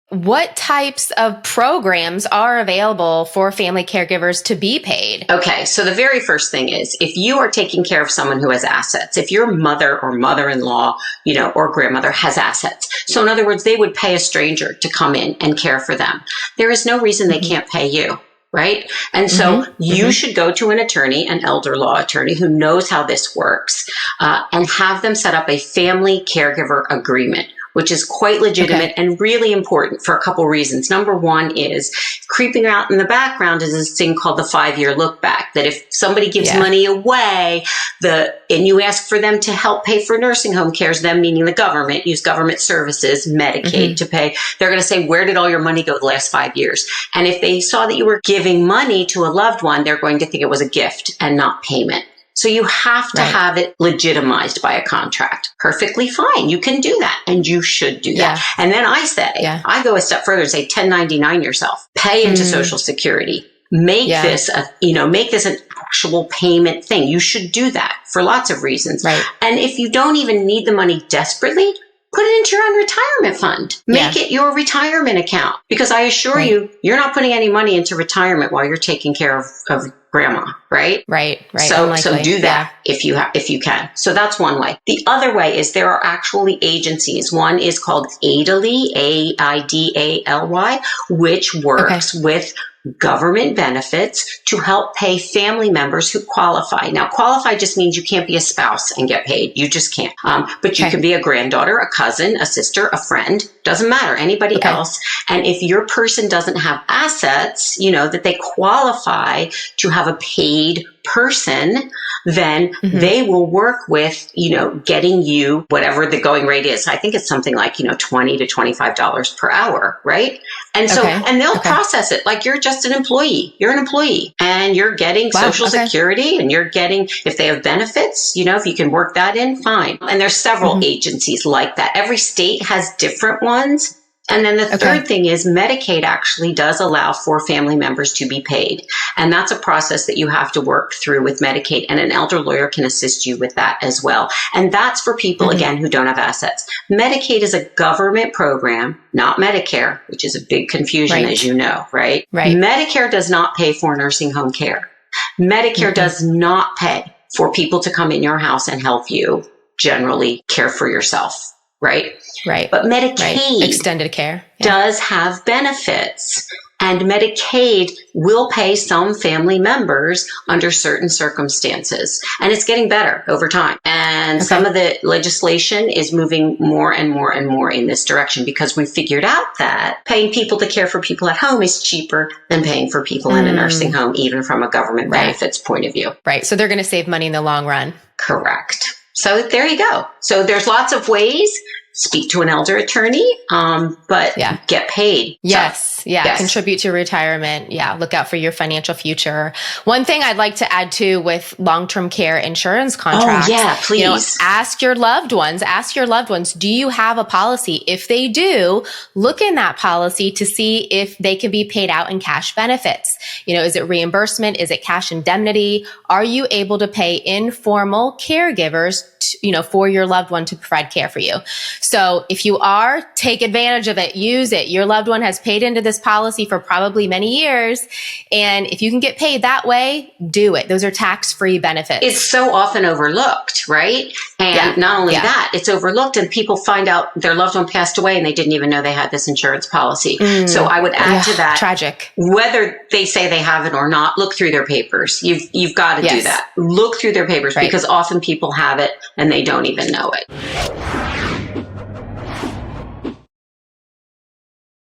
what types of programs are available for family caregivers to be paid? Okay, so the very first thing is if you are taking care of someone who has assets, if your mother or mother-in-law, or grandmother has assets. So in other words, they would pay a stranger to come in and care for them. There is no reason they can't pay you. Right? And so you should go to an attorney, an elder law attorney who knows how this works, and have them set up a family caregiver agreement, which is quite legitimate and really important for a couple reasons. Number one is creeping out in the background is this thing called the 5-year look back, that if somebody gives money away, and you ask for them to help pay for nursing home cares, them meaning the government, use government services, Medicaid to pay, they're going to say, where did all your money go the last 5 years? And if they saw that you were giving money to a loved one, they're going to think it was a gift and not payment. So you have to have it legitimized by a contract. Perfectly fine. You can do that and you should do that. And then I say, I go a step further and say 1099 yourself, pay into Social Security. Make this make this an actual payment thing. You should do that for lots of reasons. Right. And if you don't even need the money desperately, put it into your own retirement fund. Make it your retirement account. Because I assure you, you're not putting any money into retirement while you're taking care of grandma, right? Right. So do that if you can. So that's one way. The other way is there are actually agencies. One is called AIDALY, AIDALY, which works with government benefits to help pay family members who qualify. Now, qualify just means you can't be a spouse and get paid. You just can't. But you can be a granddaughter, a cousin, a sister, a friend. Doesn't matter. Anybody else. And if your person doesn't have assets, that they qualify to have a paid person, then they will work with, getting you whatever the going rate is. I think it's something like, $20 to $25 per hour, right? And so, and they'll process it like you're just an employee. You're an employee and you're getting Social Security and you're getting, if they have benefits, if you can work that in, fine. And there's several agencies like that. Every state has different ones. And then the third thing is Medicaid actually does allow for family members to be paid. And that's a process that you have to work through with Medicaid. And an elder lawyer can assist you with that as well. And that's for people, again, who don't have assets. Medicaid is a government program, not Medicare, which is a big confusion, as you know, right? Medicare does not pay for nursing home care. Medicare does not pay for people to come in your house and help you generally care for yourself. Right. But Medicaid extended care does have benefits, and Medicaid will pay some family members under certain circumstances. And it's getting better over time. And some of the legislation is moving more and more and more in this direction because we figured out that paying people to care for people at home is cheaper than paying for people in a nursing home, even from a government benefits point of view. So they're going to save money in the long run. Correct. So there you go. So there's lots of ways. Speak to an elder attorney, but get paid. Yes. Contribute to retirement. Look out for your financial future. One thing I'd like to add to with long-term care insurance contracts. Please. Ask your loved ones, do you have a policy? If they do, look in that policy to see if they can be paid out in cash benefits. Is it reimbursement? Is it cash indemnity? Are you able to pay informal caregivers for your loved one to provide care for you? So if you are, take advantage of it, use it. Your loved one has paid into this policy for probably many years. And if you can get paid that way, do it. Those are tax-free benefits. It's so often overlooked, right? And not only that, it's overlooked and people find out their loved one passed away and they didn't even know they had this insurance policy. So I would add to that. Tragic. Whether they say they have it or not, look through their papers. You've got to do that. Look through their papers because often people have it and they don't even know it.